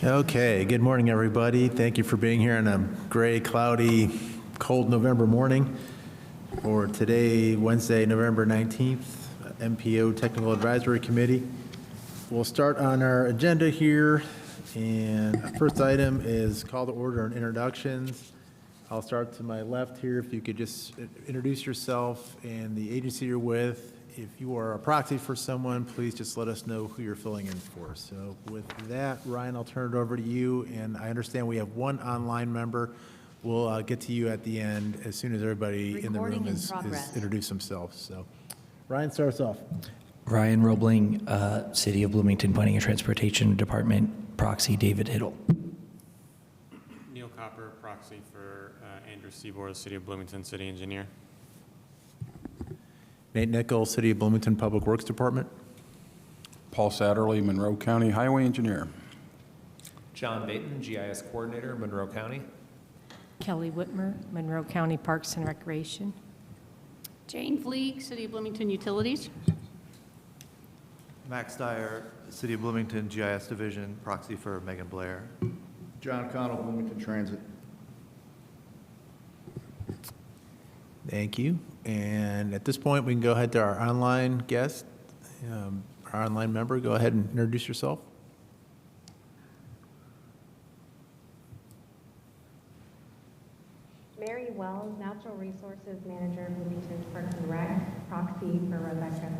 Okay, good morning, everybody. Thank you for being here on a gray, cloudy, cold November morning for today, Wednesday, November 19th, MPO Technical Advisory Committee. We'll start on our agenda here, and our first item is call to order and introductions. I'll start to my left here. If you could just introduce yourself and the agency you're with. If you are a proxy for someone, please just let us know who you're filling in for. So with that, Ryan, I'll turn it over to you. And I understand we have one online member. We'll get to you at the end as soon as everybody in the room is introduced themselves. So Ryan, start us off. Ryan Roebling, City of Bloomington Planning and Transportation Department, proxy David Hiddle. Neil Copper, proxy for Andrew Seaboard, City of Bloomington City Engineer. Nate Nickel, City of Bloomington Public Works Department. Paul Satterley, Monroe County Highway Engineer. John Baton, GIS Coordinator, Monroe County. Kelly Whitmer, Monroe County Parks and Recreation. Jane Fleeg, City of Bloomington Utilities. Max Dyer, City of Bloomington GIS Division, proxy for Megan Blair. John Connell, Bloomington Transit. Thank you. And at this point, we can go ahead to our online guest, our online member. Go ahead and introduce yourself. Mary Wells, Natural Resources Manager, Bloomington Parks and Rec, proxy for Rebecca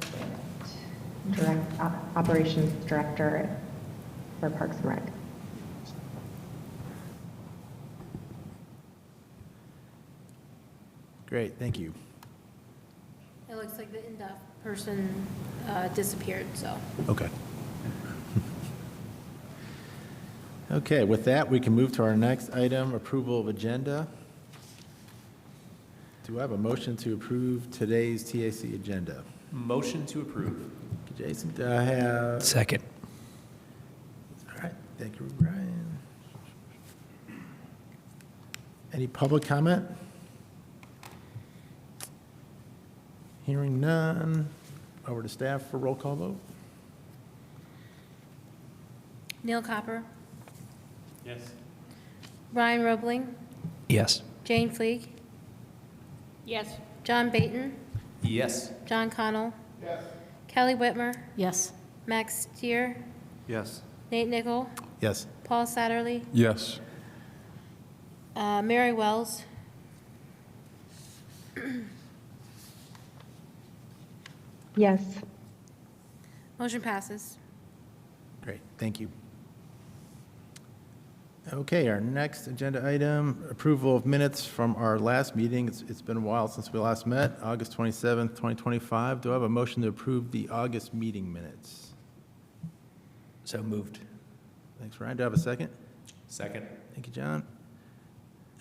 Swift, Operations Director for Parks and Rec. Great, thank you. It looks like the INDUF person disappeared, so. Okay. Okay, with that, we can move to our next item, approval of agenda. Do I have a motion to approve today's TAC agenda? Motion to approve. Jason, do I have? Second. All right, thank you, Brian. Any public comment? Hearing none, over to staff for roll call vote. Neil Copper, Yes. Ryan Roebling, Yes. Jane Fleeg. Yes. John Baton, Yes. John Connell. Yes. Kelly Whitmer, Yes. Max Stier, Yes. Nate Nickel, Yes. Paul Satterley, Yes. Mary Wells, Yes. motion passes. Great, thank you. Okay, our next agenda item, approval of minutes from our last meeting. It's been a while since we last met, August 27th, 2025. Do I have a motion to approve the August meeting minutes? So moved. Thanks, Ryan. Do I have a second? Second. Thank you, John.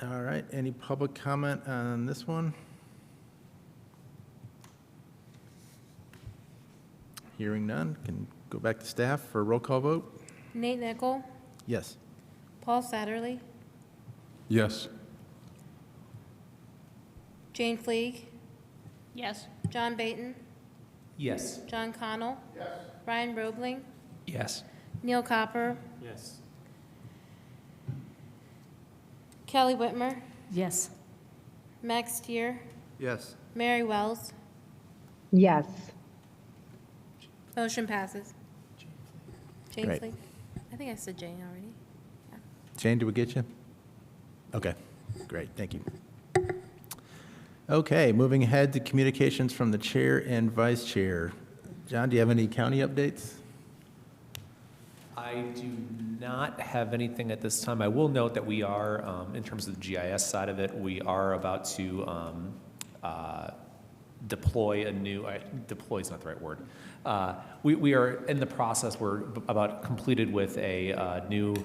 All right, any public comment on this one? Hearing none, can go back to staff for a roll call vote. Nate Nickel, Yes. Paul Satterley, Yes. Jane Fleeg. Yes. John Baton, Yes. John Connell. Yes. Ryan Roebling, Yes. Neil Copper, Yes. Kelly Whitmer, Yes. Max Stier, Yes. Mary Wells, Yes. motion passes. Jane Great. Fleeg. I think I said Jane already. Jane, did we get you? Okay, great, thank you. Okay, moving ahead to communications from the chair and vice chair. John, do you have any county updates? I do not have anything at this time. I will note that we are, in terms of the GIS side of it, we are about to deploy a new, deploy is not the right word. We are in the process, we're about completed with a new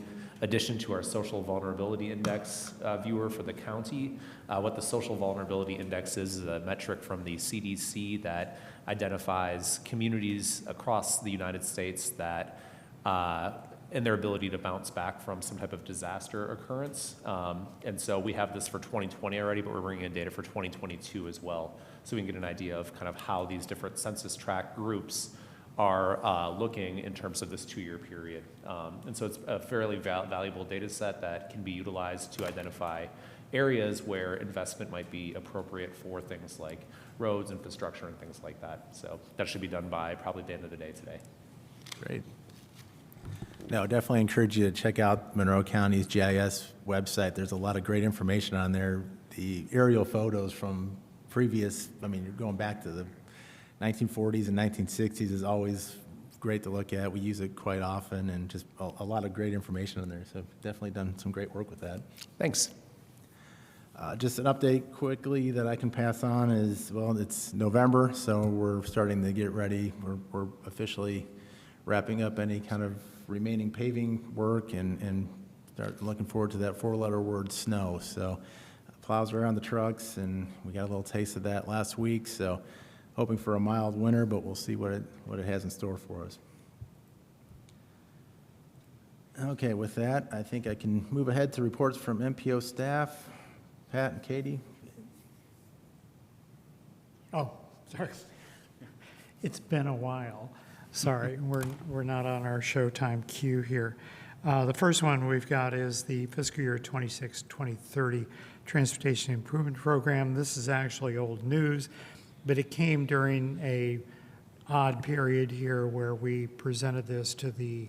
addition to our social vulnerability index viewer for the county. What the social vulnerability index is a metric from the CDC that identifies communities across the United States that and their ability to bounce back from some type of disaster occurrence. And so we have this for 2020 already, but we're bringing in data for 2022 as well. So we can get an idea of kind of how these different census tract groups are looking in terms of this 2-year period. And so it's a fairly valuable data set that can be utilized to identify areas where investment might be appropriate for things like roads, infrastructure, and things like that. So that should be done by probably the end of the day today. Great. No, definitely encourage you to check out Monroe County's GIS website. There's a lot of great information on there. The aerial photos from previous, I mean, you're going back to the 1940s and 1960s is always great to look at. We use it quite often, and just a lot of great information on there. So definitely done some great work with that. Thanks. Just an update quickly that I can pass on is, well, it's November, so we're starting to get ready. We're officially wrapping up any kind of remaining paving work and start looking forward to that 4-letter word, snow. So plows are on the trucks, and we got a little taste of that last week. So hoping for a mild winter, but we'll see what it has in store for us. Okay, with that, I think I can move ahead to reports from MPO staff. Pat and Katie. Oh, sorry. It's been a while. Sorry, we're not on our showtime queue here. The first one we've got is the fiscal year 26-2030 Transportation Improvement Program. This is actually old news, but it came during a odd period here where we presented this to the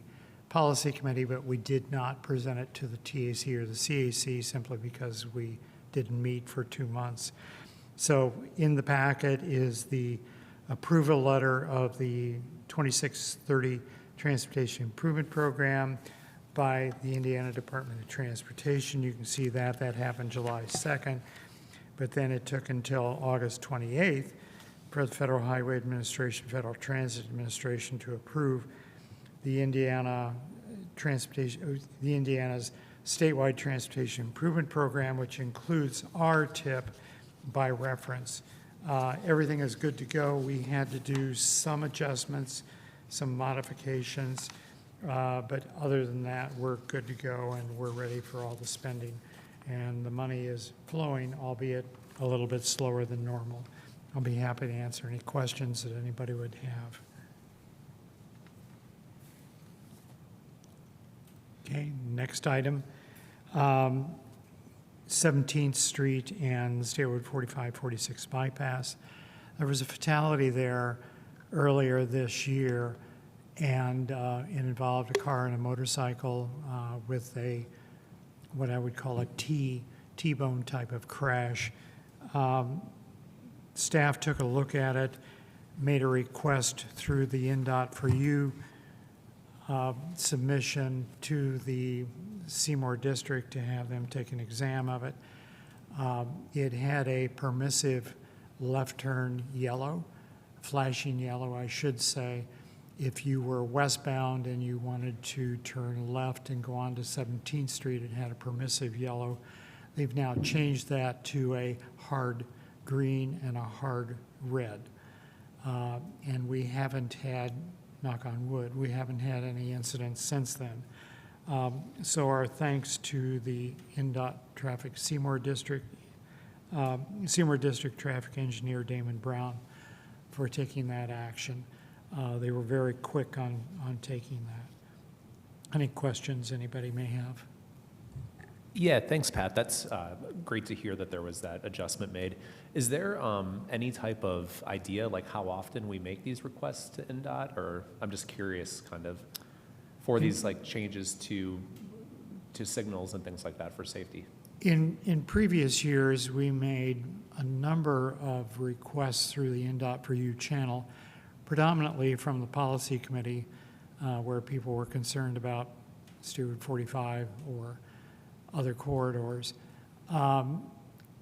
Policy Committee, but we did not present it to the TAC or the CAC simply because we didn't meet for 2 months. So in the packet is the approval letter of the 26-30 Transportation Improvement Program by the Indiana Department of Transportation. You can see that happened July 2nd, but then it took until August 28th for the Federal Highway Administration, Federal Transit Administration to approve the Indiana's statewide transportation improvement program, which includes our TIP by reference. Everything is good to go. We had to do some adjustments, some modifications, but other than that, we're good to go and we're ready for all the spending. And the money is flowing, albeit a little bit slower than normal. I'll be happy to answer any questions that anybody would have. Okay, next item. 17th Street and the State Road 45-46 bypass. There was a fatality there earlier this year, and it involved a car and a motorcycle with what I would call a T-bone type of crash. Staff took a look at it, made a request through the NDOT for you submission to the Seymour District to have them take an exam of it. It had a permissive left turn yellow, flashing yellow, I should say. If you were westbound and you wanted to turn left and go on to 17th Street, it had a permissive yellow. They've now changed that to a hard green and a hard red. And we haven't had, knock on wood, we haven't had any incidents since then. So our thanks to the NDOT Traffic Seymour District Traffic Engineer Damon Brown for taking that action. They were very quick on taking that. Any questions anybody may have? Yeah, thanks, Pat. That's great to hear that there was that adjustment made. Is there any type of idea, like how often we make these requests to NDOT? Or I'm just curious, kind of, for these like changes to signals and things like that for safety. In previous years, we made a number of requests through the NDOT for You channel, predominantly from the Policy Committee, where people were concerned about Stewart 45 or other corridors.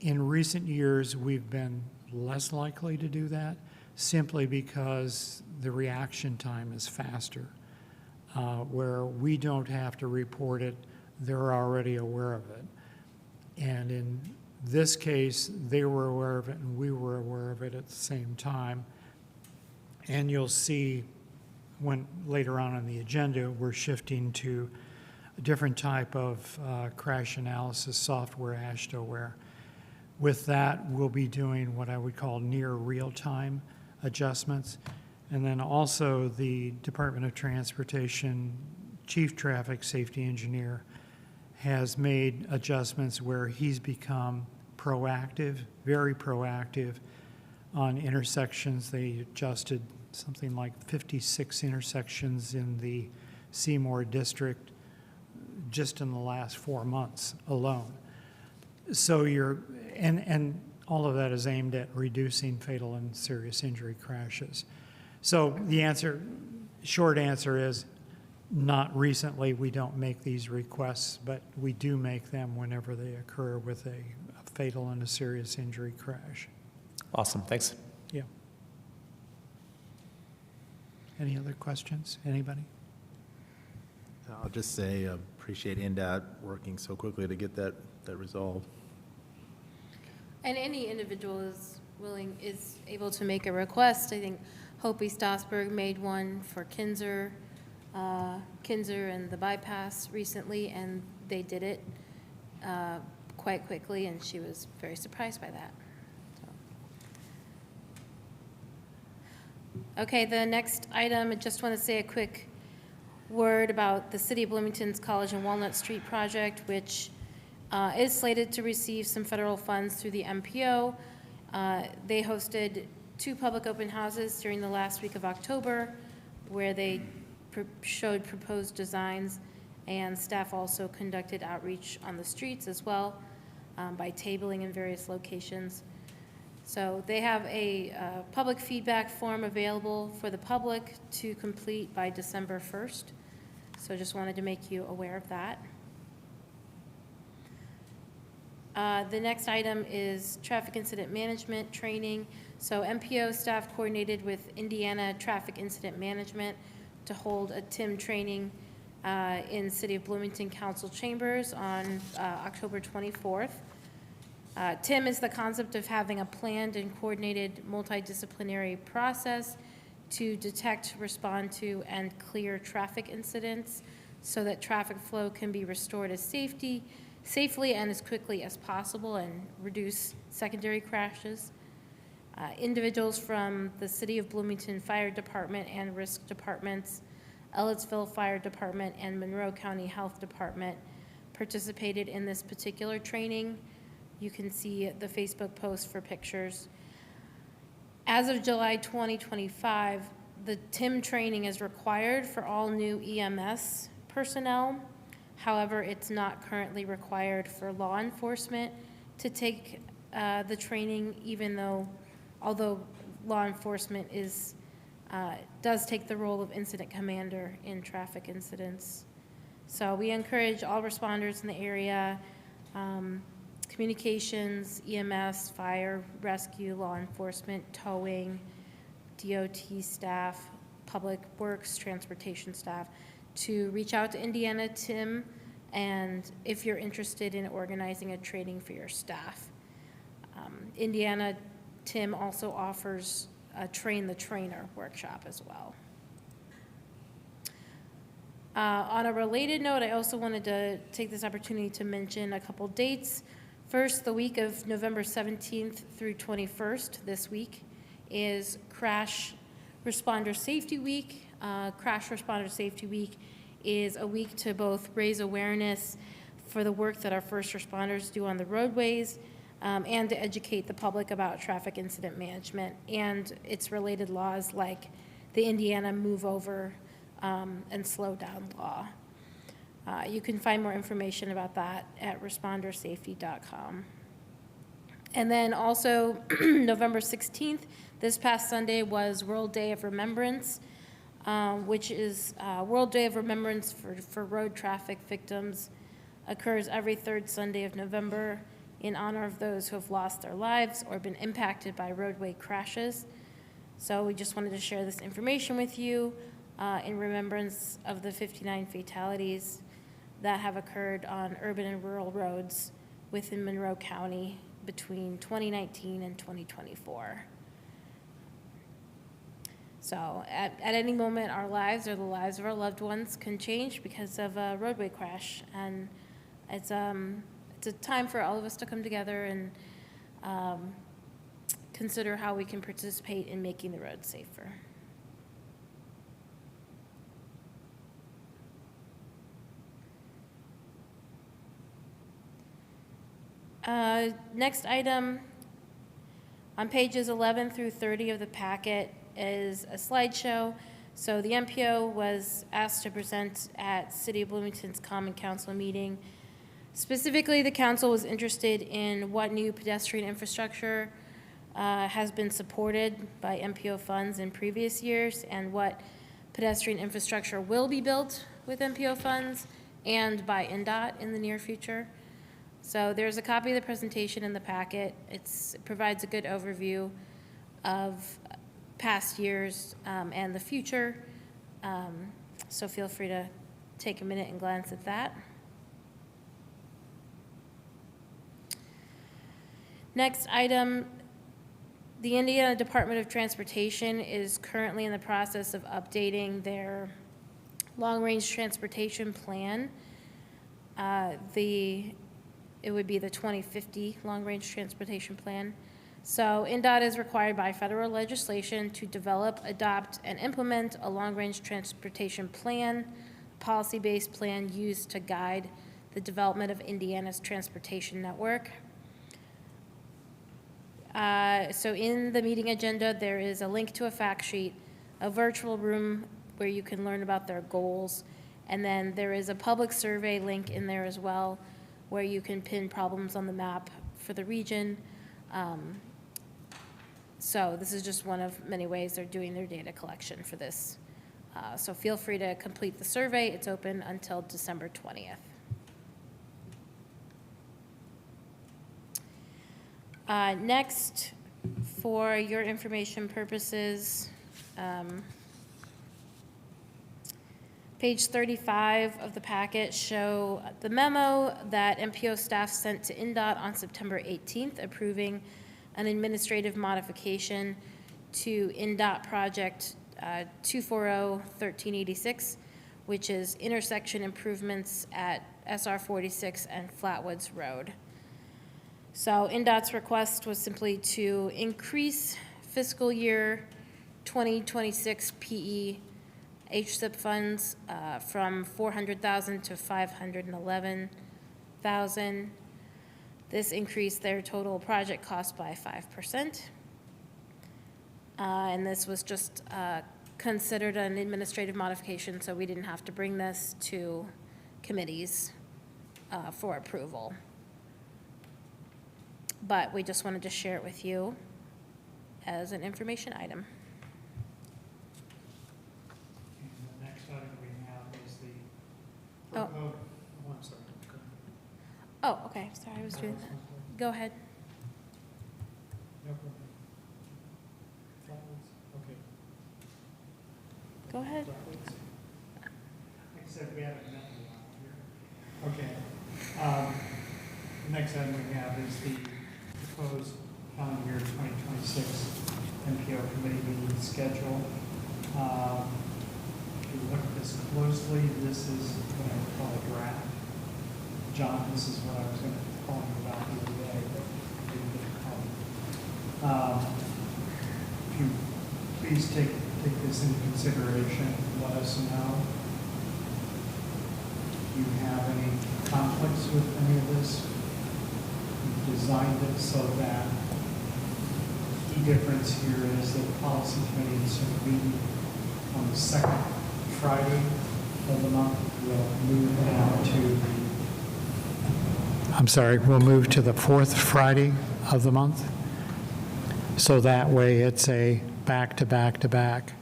In recent years, we've been less likely to do that simply because the reaction time is faster. Where we don't have to report it, they're already aware of it. And in this case, they were aware of it and we were aware of it at the same time. And you'll see when later on in the agenda, we're shifting to a different type of crash analysis software, AASHTO, where with that, we'll be doing what I would call near real-time adjustments. And then also the Department of Transportation Chief Traffic Safety Engineer has made adjustments where he's become proactive, very proactive on intersections. They adjusted something like 56 intersections in the Seymour district just in the last 4 months alone. So and all of that is aimed at reducing fatal and serious injury crashes. So the short answer is not recently. We don't make these requests, but we do make them whenever they occur with a fatal and a serious injury crash. Awesome, thanks. Yeah. Any other questions? Anybody? I'll just say, appreciate NDOT working so quickly to get that resolved. And any individual is able to make a request. I think Hopi Stossberg made one for Kinzer and the bypass recently, and they did it quite quickly, and she was very surprised by that. So. Okay, the next item, I just want to say a quick word about the City of Bloomington's College and Walnut Street project, which is slated to receive some federal funds through the MPO. They hosted 2 public open houses during the last week of October, where they showed proposed designs, and staff also conducted outreach on the streets as well by tabling in various locations. So they have a public feedback form available for the public to complete by December 1st. So just wanted to make you aware of that. The next item is traffic incident management training. So MPO staff coordinated with Indiana Traffic Incident Management to hold a TIM training in City of Bloomington Council Chambers on October 24th. TIM is the concept of having a planned and coordinated multidisciplinary process to detect, respond to, and clear traffic incidents so that traffic flow can be restored safely and as quickly as possible and reduce secondary crashes. Individuals from the City of Bloomington Fire Department and Risk Departments, Ellettsville Fire Department, and Monroe County Health Department participated in this particular training. You can see the Facebook post for pictures. As of July 2025, the TIM training is required for all new EMS personnel. However, it's not currently required for law enforcement to take the training, although law enforcement does take the role of incident commander in traffic incidents. So we encourage all responders in the area, communications, EMS, fire, rescue, law enforcement, towing, DOT staff, public works, transportation staff, to reach out to Indiana TIM, and if you're interested in organizing a training for your staff. Indiana TIM also offers a Train the Trainer workshop as well. On a related note, I also wanted to take this opportunity to mention a couple dates. First, the week of November 17th through 21st, this week, is Crash Responder Safety Week. Crash Responder Safety Week is a week to both raise awareness for the work that our first responders do on the roadways, and to educate the public about traffic incident management and its related laws like the Indiana Move Over and Slow Down law. You can find more information about that at respondersafety.com. And then also November 16th, this past Sunday, was World Day of Remembrance, which is World Day of Remembrance for road traffic victims. Occurs every third Sunday of November in honor of those who have lost their lives or been impacted by roadway crashes. So we just wanted to share this information with you in remembrance of the 59 fatalities that have occurred on urban and rural roads within Monroe County between 2019 and 2024. So at any moment, our lives or the lives of our loved ones can change because of a roadway crash. And it's a time for all of us to come together and consider how we can participate in making the roads safer. Next item, on pages 11 through 30 of the packet is a slideshow. So the MPO was asked to present at City of Bloomington's Common Council meeting. Specifically, the council was interested in what new pedestrian infrastructure has been supported by MPO funds in previous years and what pedestrian infrastructure will be built with MPO funds and by NDOT in the near future. So there's a copy of the presentation in the packet. It provides a good overview of past years and the future. So feel free to take a minute and glance at that. Next item, the Indiana Department of Transportation is currently in the process of updating their long-range transportation plan. It would be the 2050 long-range transportation plan. So NDOT is required by federal legislation to develop, adopt, and implement a long-range transportation plan, policy-based plan used to guide the development of Indiana's transportation network. So in the meeting agenda, there is a link to a fact sheet, a virtual room where you can learn about their goals, and then there is a public survey link in there as well, where you can pin problems on the map for the region. So this is just one of many ways they're doing their data collection for this. So feel free to complete the survey. It's open until December 20th. Next, for your information purposes, page 35 of the packet show the memo that MPO staff sent to NDOT on September 18th approving an administrative modification to NDOT project 240-1386, which is intersection improvements at SR 46 and Flatwoods Road. So NDOT's request was simply to increase fiscal year 2026 PE HSIP funds from $400,000 to $511,000. This increased their total project cost by 5%. And this was just considered an administrative modification, so we didn't have to bring this to committees for approval. But we just wanted to share it with you as an information item. And the next item we have is the, Oh. I'm sorry. Oh, okay, sorry, I was doing that. Go ahead. No, go ahead. Okay. Go ahead. Like I said, we haven't met in a while here. Okay. The next item we have is the proposed calendar year 2026 MPO committee meeting schedule. If you look at this closely, this is what I would call a draft. John, this is what I was going to call you about the other day, but I didn't get to call you. If you please take this into consideration, let us know. Do you have any conflicts with any of this? We've designed it so that the key difference here is that the policy committee is meeting on the second Friday of the month. We'll move now to we'll move to the fourth Friday of the month. So that way it's a back-to-back-to-back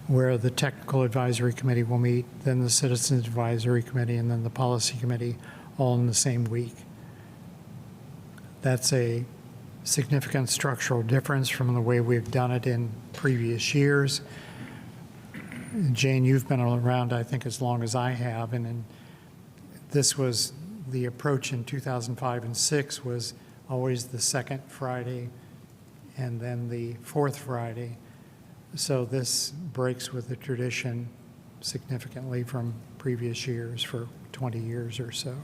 where the technical advisory committee will meet, then the citizens advisory committee, and then the policy committee all in the same week. That's a significant structural difference from the way we've done it in previous years. Jane, you've been around, I think, as long as I have, and this was the approach in 2005 and 6 was always the second Friday and then the fourth Friday. So this breaks with the tradition significantly from previous years for 20 years or so.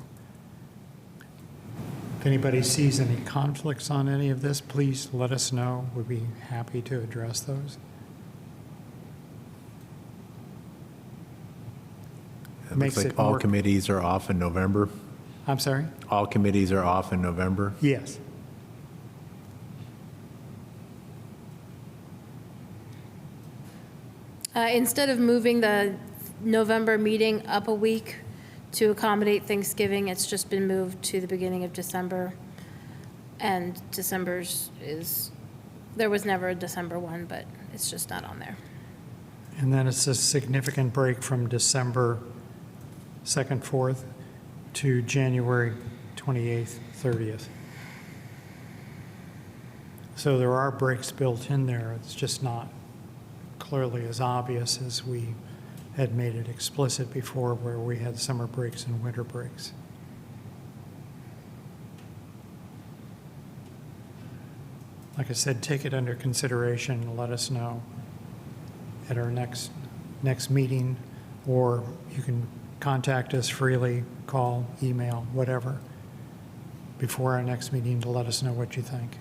If anybody sees any conflicts on any of this, please let us know. We'd be happy to address those. It looks like all committees are off in November. I'm sorry? All committees are off in November. Yes. Instead of moving the November meeting up a week to accommodate Thanksgiving, it's just been moved to the beginning of December. And there was never a December one, but it's just not on there. And then it's a significant break from December 2nd, 4th to January 28th, 30th. So there are breaks built in there. It's just not clearly as obvious as we had made it explicit before, where we had summer breaks and winter breaks. Like I said, take it under consideration and let us know at our next meeting, or you can contact us freely, call, email, whatever, before our next meeting to let us know what you think.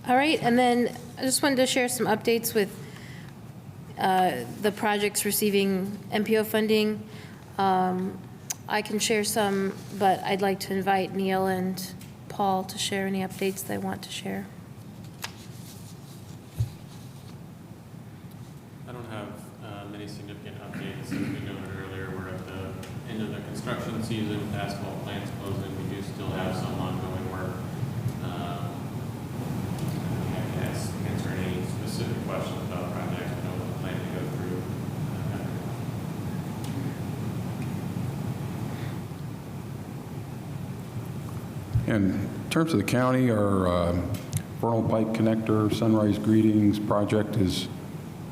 All right, and then I just wanted to share some updates with the projects receiving MPO funding. I can share some, but I'd like to invite Neil and Paul to share any updates they want to share. I don't have many significant updates. As we noted earlier, we're at the end of the construction season, asphalt plants closing. We do still have some ongoing work. I can answer any specific questions about projects, but I don't plan to go through. In terms of the county, our Vernal Pike Connector Sunrise Greetings project is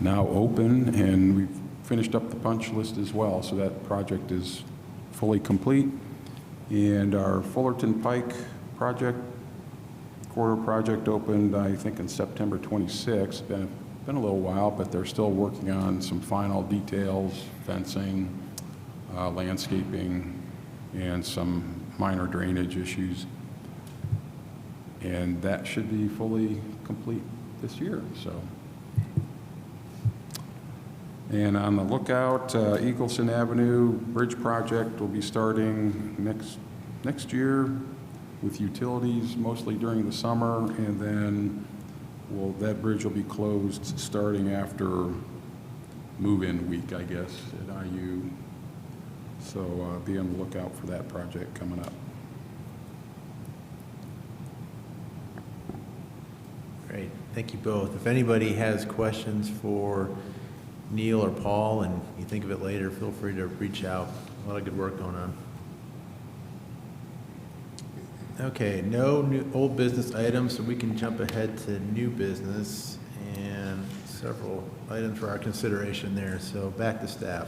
now open, and we've finished up the punch list as well, so that project is fully complete. And our Fullerton Pike project, corridor project, opened, I think, in September 26th. Been a little while, but they're still working on some final details, fencing, landscaping, and some minor drainage issues. And that should be fully complete this year, so. And on the lookout, Eagleson Avenue Bridge Project will be starting next year with utilities mostly during the summer, and then that bridge will be closed starting after move-in week, I guess, at IU. So be on the lookout for that project coming up. Great, thank you both. If anybody has questions for Neil or Paul and you think of it later, feel free to reach out. A lot of good work going on. Okay, no new old business items, so we can jump ahead to new business and several items for our consideration there. So back to staff.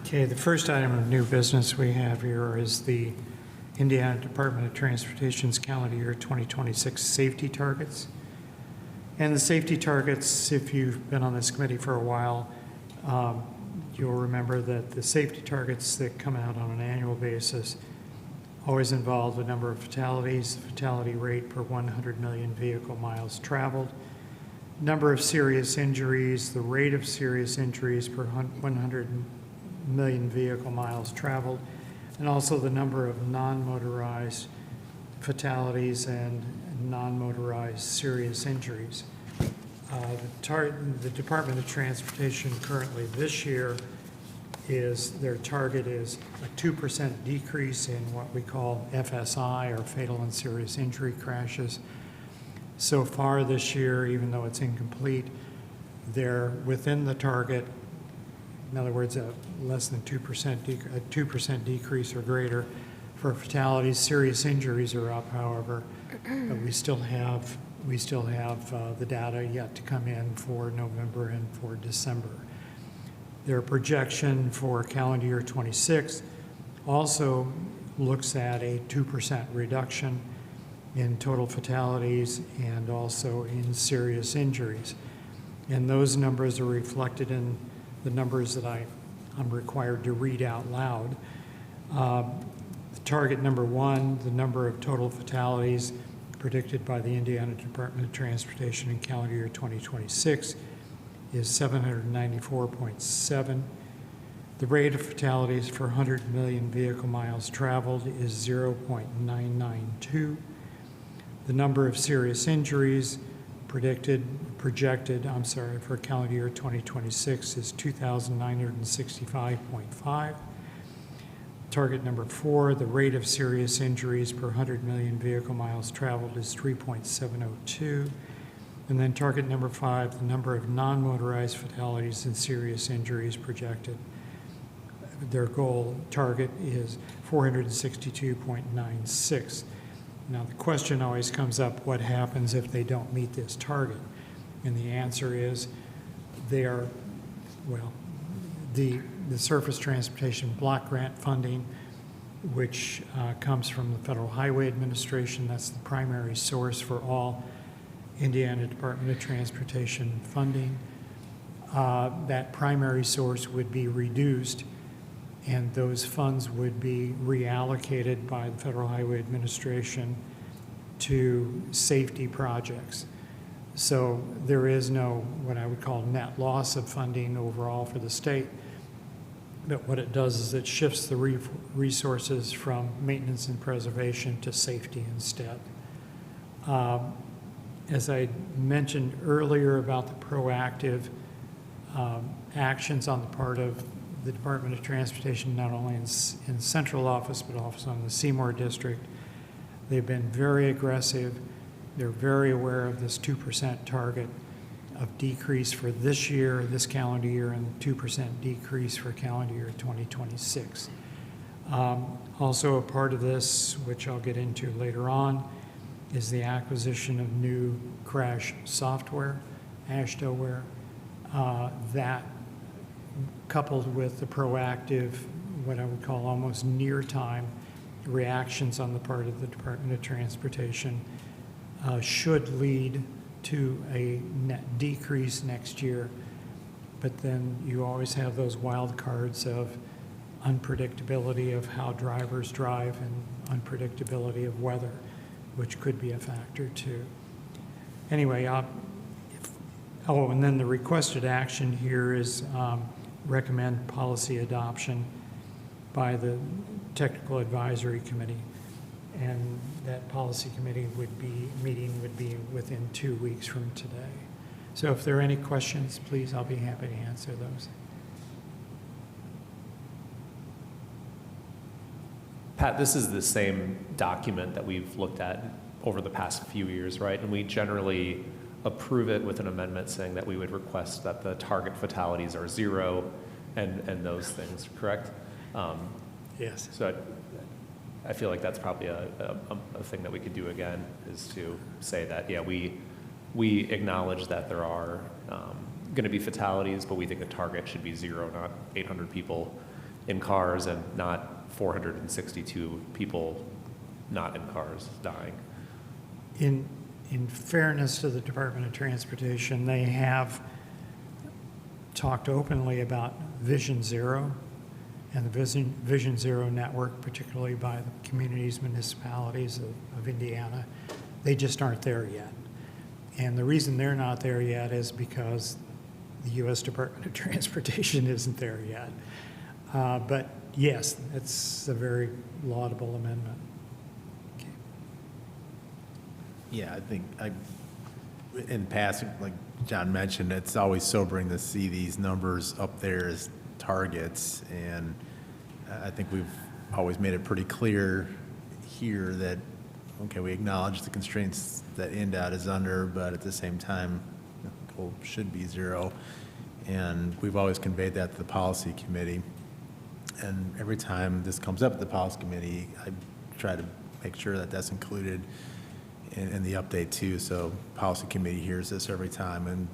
Okay, the first item of new business we have here is the Indiana Department of Transportation's calendar year 2026 safety targets. And the safety targets, if you've been on this committee for a while, you'll remember that the safety targets that come out on an annual basis always involve the number of fatalities, the fatality rate per 100 million vehicle miles traveled, number of serious injuries, the rate of serious injuries per 100 million vehicle miles traveled, and also the number of non-motorized fatalities and non-motorized serious injuries. The Department of Transportation currently this year their target is a 2% decrease in what we call FSI, or fatal and serious injury crashes. So far this year, even though it's incomplete, they're within the target. In other words, a less than 2% decrease or greater for fatalities. Serious injuries are up, however, but we still have the data yet to come in for November and for December. Their projection for calendar year 26 also looks at a 2% reduction in total fatalities and also in serious injuries. And those numbers are reflected in the numbers that I'm required to read out loud. The target number 1, the number of total fatalities predicted by the Indiana Department of Transportation in calendar year 2026 is 794.7. The rate of fatalities for 100 million vehicle miles traveled is 0.992. The number of serious injuries projected for calendar year 2026 is 2,965.5. Target number 4, the rate of serious injuries per 100 million vehicle miles traveled is 3.702. And then target number 5, the number of non-motorized fatalities and serious injuries projected. Their goal target is 462.96. Now, the question always comes up, what happens if they don't meet this target? And the answer is they are, well, the Surface Transportation Block Grant funding, which comes from the Federal Highway Administration. That's the primary source for all Indiana Department of Transportation funding. That primary source would be reduced, and those funds would be reallocated by the Federal Highway Administration to safety projects. So there is no, what I would call, net loss of funding overall for the state. But what it does is it shifts the resources from maintenance and preservation to safety instead. As I mentioned earlier about the proactive actions on the part of the Department of Transportation, not only in central office, but also in the Seymour District, they've been very aggressive. They're very aware of this 2% target of decrease for this year, this calendar year, and 2% decrease for calendar year 2026. Also a part of this, which I'll get into later on, is the acquisition of new crash software, AASHTOware, that coupled with the proactive, what I would call almost near-time reactions on the part of the Department of Transportation should lead to a net decrease next year. But then you always have those wild cards of unpredictability of how drivers drive and unpredictability of weather, which could be a factor too. Anyway, and then the requested action here is recommend policy adoption by the Technical Advisory Committee. And that policy committee meeting would be within 2 weeks from today. So if there are any questions, please, I'll be happy to answer those. Pat, this is the same document that we've looked at over the past few years, right? And we generally approve it with an amendment saying that we would request that the target fatalities are 0 and those things, correct? Yes. So I feel like that's probably a thing that we could do again, is to say that, yeah, we acknowledge that there are going to be fatalities, but we think the target should be 0, not 800 people in cars and not 462 people not in cars dying. In fairness to the Department of Transportation, they have talked openly about Vision Zero and the Vision Zero network, particularly by the communities, municipalities of Indiana. They just aren't there yet. And the reason they're not there yet is because the U.S. Department of Transportation isn't there yet. But yes, it's a very laudable amendment. Okay. Yeah, I think in passing, like John mentioned, it's always sobering to see these numbers up there as targets, and I think we've always made it pretty clear here that, okay, we acknowledge the constraints that INDOT is under, but at the same time, the goal should be 0, and we've always conveyed that to the policy committee. And every time this comes up at the policy committee, I try to make sure that that's included in the update too, so policy committee hears this every time, and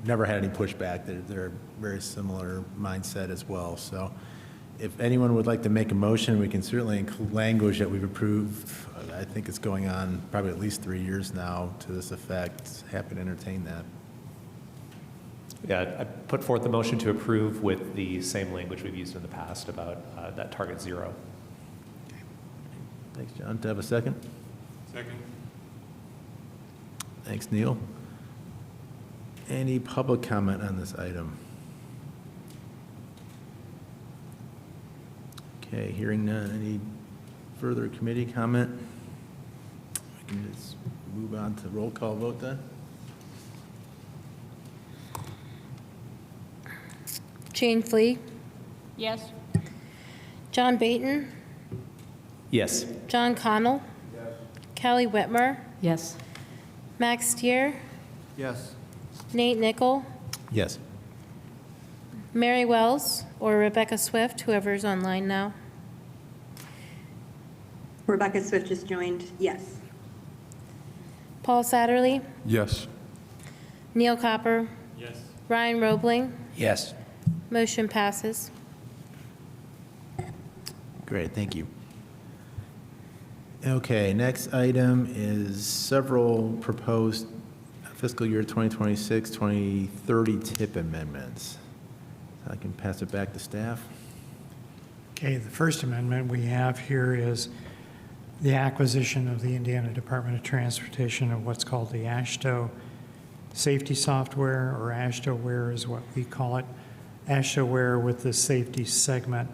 never had any pushback. They're a very similar mindset as well. So if anyone would like to make a motion, we can certainly include language that we've approved. I think it's going on probably at least 3 years now to this effect. Happy to entertain that. Yeah, I put forth the motion to approve with the same language we've used in the past about that target 0. Thanks, John. Do I have a second? Second. Thanks, Neil. Any public comment on this item? Okay, hearing none. Any further committee comment? We can just move on to roll call vote then. Jane Flea, Yes. John Baton, Yes. John Connell, Kelly Whitmer, Yes. Max Stier, Yes. Nate Nickel, Yes. Mary Wells, or Rebecca Swift, whoever's online now. Rebecca Swift just joined, yes. Paul Satterlee, Yes. Neil Copper, Yes. Ryan Roebling. Yes. Motion passes. Great, thank you. Okay, next item is several proposed fiscal year 2026, 2030 TIP amendments. I can pass it back to staff. Okay, the first amendment we have here is the acquisition of the Indiana Department of Transportation of what's called the AASHTO safety software, or AASHTOware is what we call it. AASHTOware with the safety segment.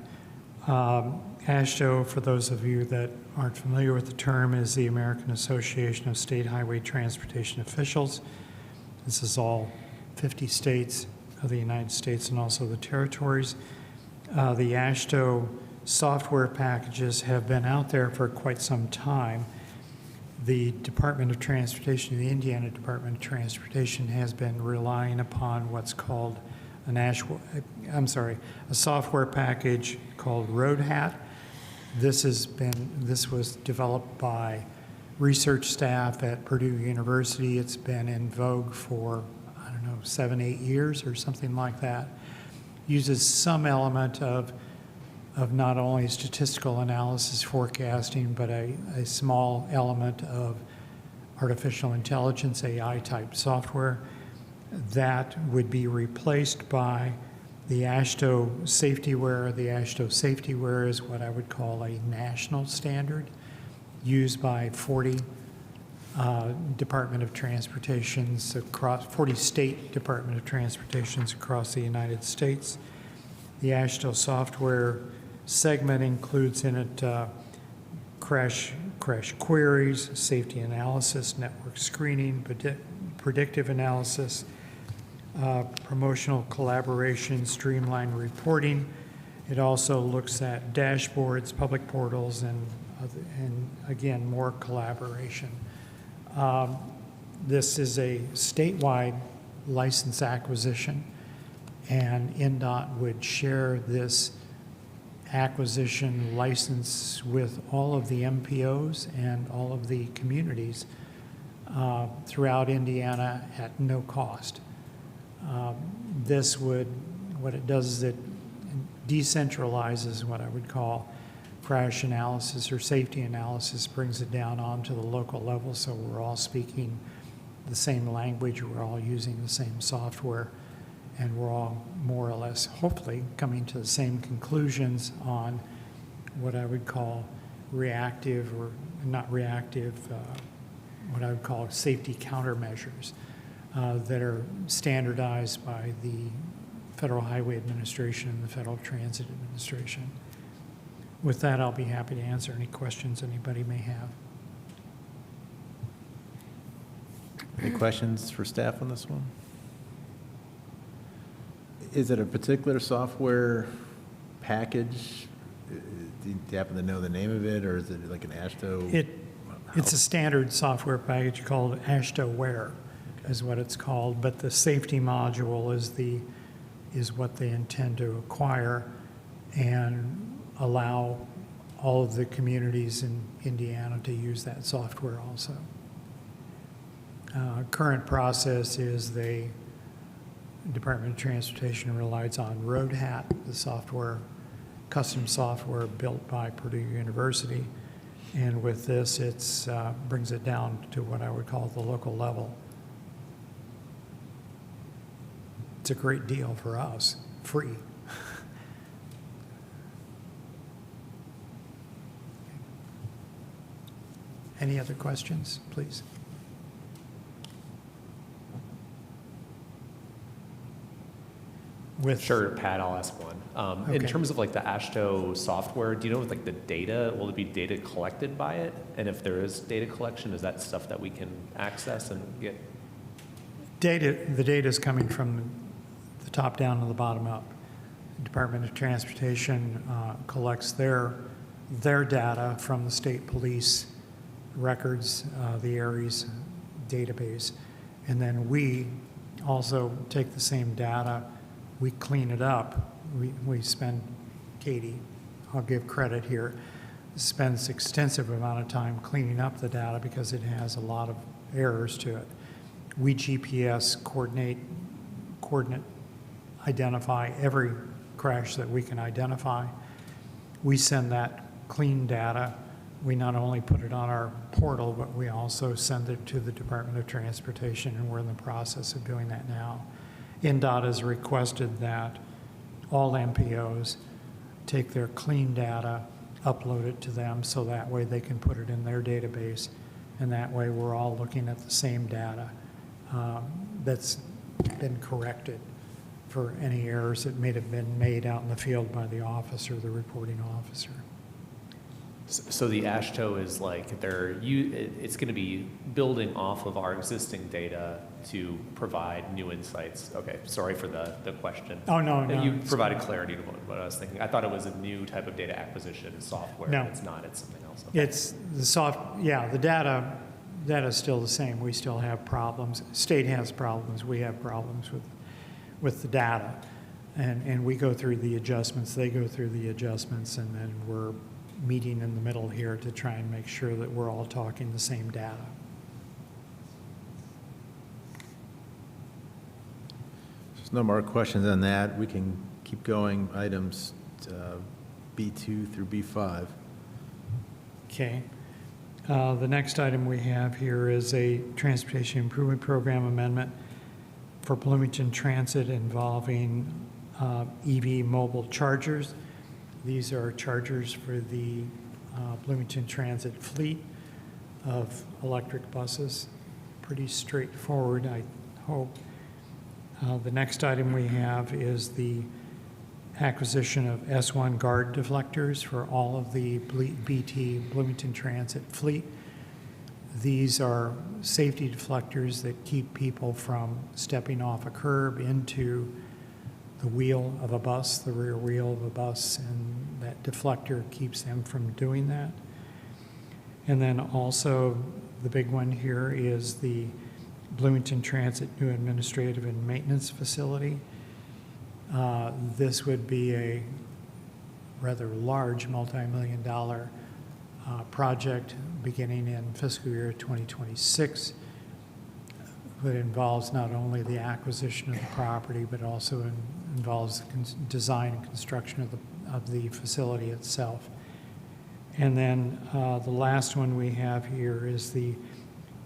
AASHTO, for those of you that aren't familiar with the term, is the American Association of State Highway Transportation Officials. This is all 50 states of the United States and also the territories. The AASHTO software packages have been out there for quite some time. The Department of Transportation, the Indiana Department of Transportation, has been relying upon what's called a software package called RoadHat. This was developed by research staff at Purdue University. It's been in vogue for, 7, 8 years or something like that. Uses some element of not only statistical analysis forecasting, but a small element of artificial intelligence, AI type software that would be replaced by the AASHTO SafetyWare. The AASHTO SafetyWare is what I would call a national standard used by 40 Department of Transportations across 40 state Department of Transportations across the United States. The AASHTO software segment includes in it crash queries, safety analysis, network screening, predictive analysis, promotional collaboration, streamlined reporting. It also looks at dashboards, public portals, and again, more collaboration. This is a statewide license acquisition, and NDOT would share this acquisition license with all of the MPOs and all of the communities throughout Indiana at no cost. What it does is it decentralizes what I would call crash analysis or safety analysis, brings it down onto the local level so we're all speaking the same language, we're all using the same software, and we're all more or less, hopefully, coming to the same conclusions on what I would call reactive, or not reactive, what I would call safety countermeasures that are standardized by the Federal Highway Administration and the Federal Transit Administration. With that, I'll be happy to answer any questions anybody may have. Any questions for staff on this one? Is it a particular software package? Do you happen to know the name of it, or is it like an AASHTO? It's a standard software package called AASHTOware, is what it's called, but the safety module is what they intend to acquire and allow all of the communities in Indiana to use that software also. Current process is the Department of Transportation relies on RoadHat, the software, custom software built by Purdue University. And with this, it brings it down to what I would call the local level. It's a great deal for us, free. Any other questions, please? With Sure, Pat, I'll ask one. In Okay. terms of like the AASHTO software, do you know like the data, will it be data collected by it? And if there is data collection, is that stuff that we can access and get? the data is coming from the top down to the bottom up. The Department of Transportation collects their data from the state police records, the ARIES database. And then we also take the same data, we clean it up. We spend, Katie, I'll give credit here, spends extensive amount of time cleaning up the data because it has a lot of errors to it. We GPS coordinate, identify every crash that we can identify. We send that clean data. We not only put it on our portal, but we also send it to the Department of Transportation, and we're in the process of doing that now. NDOT has requested that all MPOs take their clean data, upload it to them, so that way they can put it in their database, and that way we're all looking at the same data that's been corrected for any errors that may have been made out in the field by the officer, the reporting officer. So the AASHTO is like it's going to be building off of our existing data to provide new insights. Okay, sorry for the question. Oh, no. You provided clarity to what I was thinking. I thought it was a new type of data acquisition software. No. It's not. It's something else. Okay. It's the data is still the same. We still have problems. State has problems. We have problems with the data. And we go through the adjustments, they go through the adjustments, and then we're meeting in the middle here to try and make sure that we're all talking the same data. There's no more questions on that. We can keep going. Items B2 through B5. Okay. The next item we have here is a Transportation Improvement Program amendment for Bloomington Transit involving EV mobile chargers. These are chargers for the Bloomington Transit fleet of electric buses. Pretty straightforward, I hope. The next item we have is the acquisition of S1 guard deflectors for all of the BT Bloomington Transit fleet. These are safety deflectors that keep people from stepping off a curb into the wheel of a bus, the rear wheel of a bus, and that deflector keeps them from doing that. And then also the big one here is the Bloomington Transit new administrative and maintenance facility. This would be a rather large multi-million-dollar project beginning in fiscal year 2026. It involves not only the acquisition of the property, but also involves design and construction of the facility itself. And then the last one we have here is the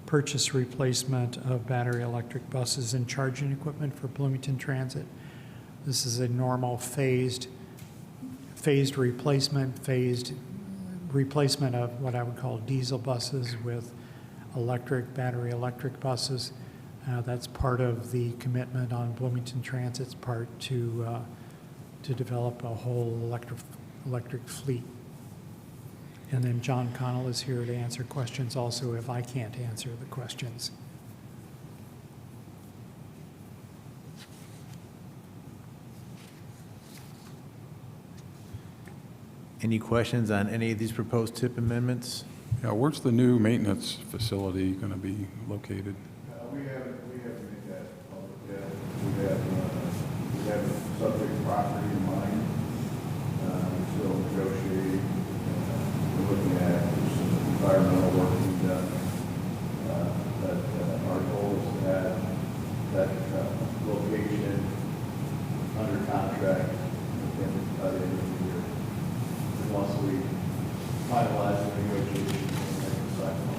purchase replacement of battery electric buses and charging equipment for Bloomington Transit. This is a normal phased replacement of what I would call diesel buses with battery electric buses. That's part of the commitment on Bloomington Transit's part to develop a whole electric fleet. And then John Connell is here to answer questions also if I can't answer the questions. Any questions on any of these proposed TIP amendments? Yeah, where's the new maintenance facility going to be located? We haven't made that public yet. We have subject property in mind. We're still negotiating. We're looking at some environmental work being done. But our goal is to have that location under contract by the end of the year. And once we finalize the negotiations, we'll make a cycle.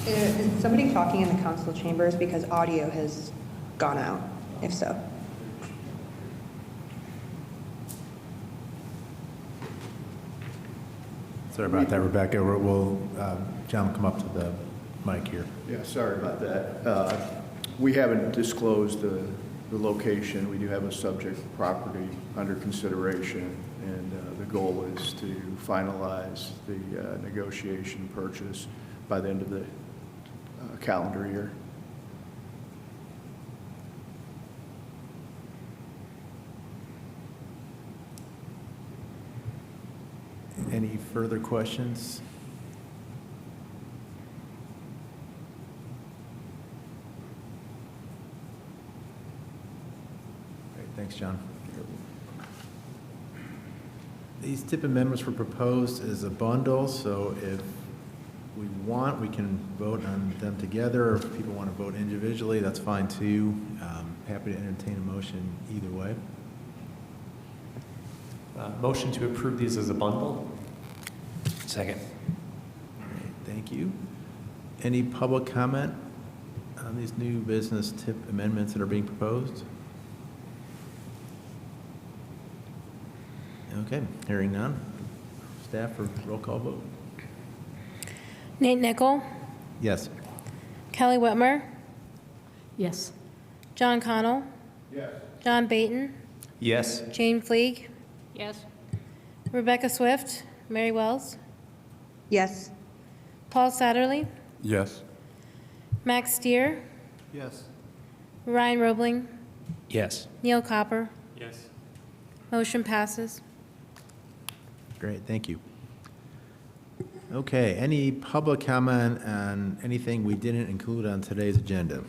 Is somebody talking in the council chambers because audio has gone out? If so. Sorry about that, Rebecca. John will come up to the mic here. Yeah, sorry about that. We haven't disclosed the location. We do have a subject property under consideration, and the goal is to finalize the negotiation purchase by the end of the calendar year. Any further questions? Great, thanks, John. These tip amendments were proposed as a bundle, so if we want, we can vote on them together. Or if people want to vote individually, that's fine too. Happy to entertain a motion either way. Motion to approve these as a bundle? Second. Great, thank you. Any public comment on these new business tip amendments that are being proposed? Okay, hearing none. Staff for roll call vote? Nate Nickel, Yes. Kelly Whitmer, Yes. John Connell, Yes. John Baton, Yes. Jane Fleeg, Yes. Rebecca Swift, Mary Wells, Yes. Paul Satterly, Yes. Max Stier, Yes. Ryan Roebling, Yes. Neil Copper. Yes. Motion passes. Great, thank you. Okay, any public comment on anything we didn't include on today's agenda?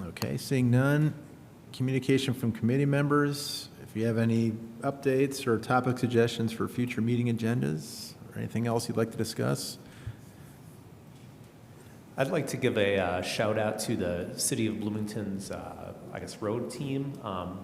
Okay, seeing none. Communication from committee members. If you have any updates or topic suggestions for future meeting agendas, or anything else you'd like to discuss? I'd like to give a shout out to the City of Bloomington's, road team.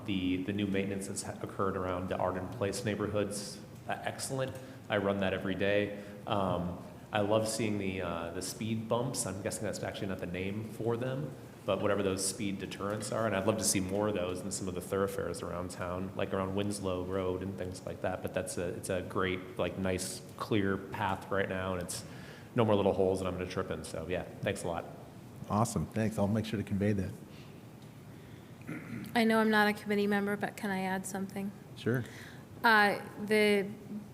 The new maintenance that's occurred around the Arden Place neighborhoods, excellent. I run that every day. I love seeing the speed bumps. I'm guessing that's actually not the name for them, but whatever those speed deterrents are. And I'd love to see more of those in some of the thoroughfares around town, like around Winslow Road and things like that. But it's a great, nice, clear path right now, and it's no more little holes that I'm going to trip in. So yeah, thanks a lot. Awesome, thanks. I'll make sure to convey that. I know I'm not a committee member, but can I add something? Sure. The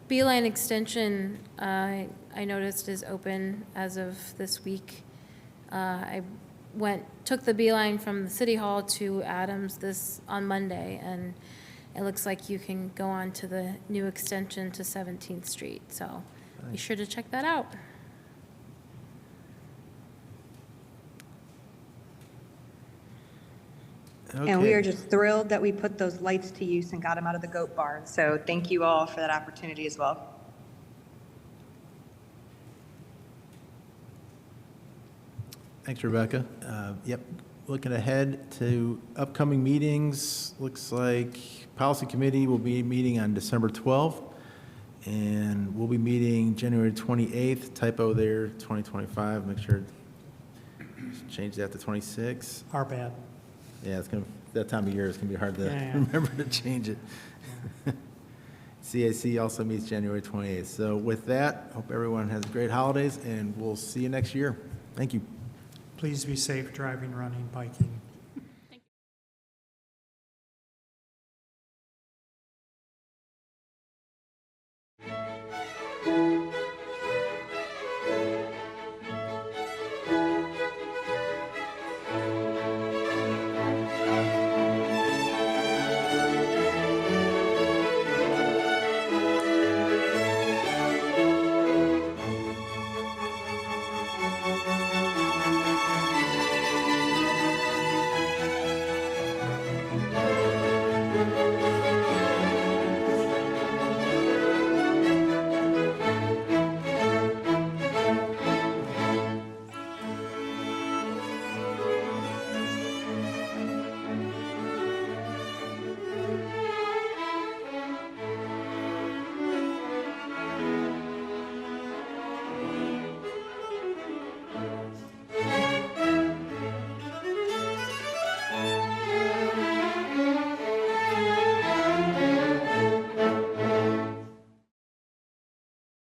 Beeline extension, I noticed is open as of this week. I took the Beeline from the City Hall to Adams on Monday, and it looks like you can go on to the new extension to 17th Street. So be sure to check that out. And we Okay. are just thrilled that we put those lights to use and got them out of the goat barn. So thank you all for that opportunity as well. Thanks, Rebecca. Yep, looking ahead to upcoming meetings, looks like Policy Committee will be meeting on December 12th, and we'll be meeting January 28th, typo there, 2025, make sure, change that to 26. Our bad. Yeah, that time of year, it's gonna be hard to Yeah. remember to change it. CAC also meets January 28th. So with that, hope everyone has great holidays, and we'll see you next year. Thank you. Please be safe driving, running, biking.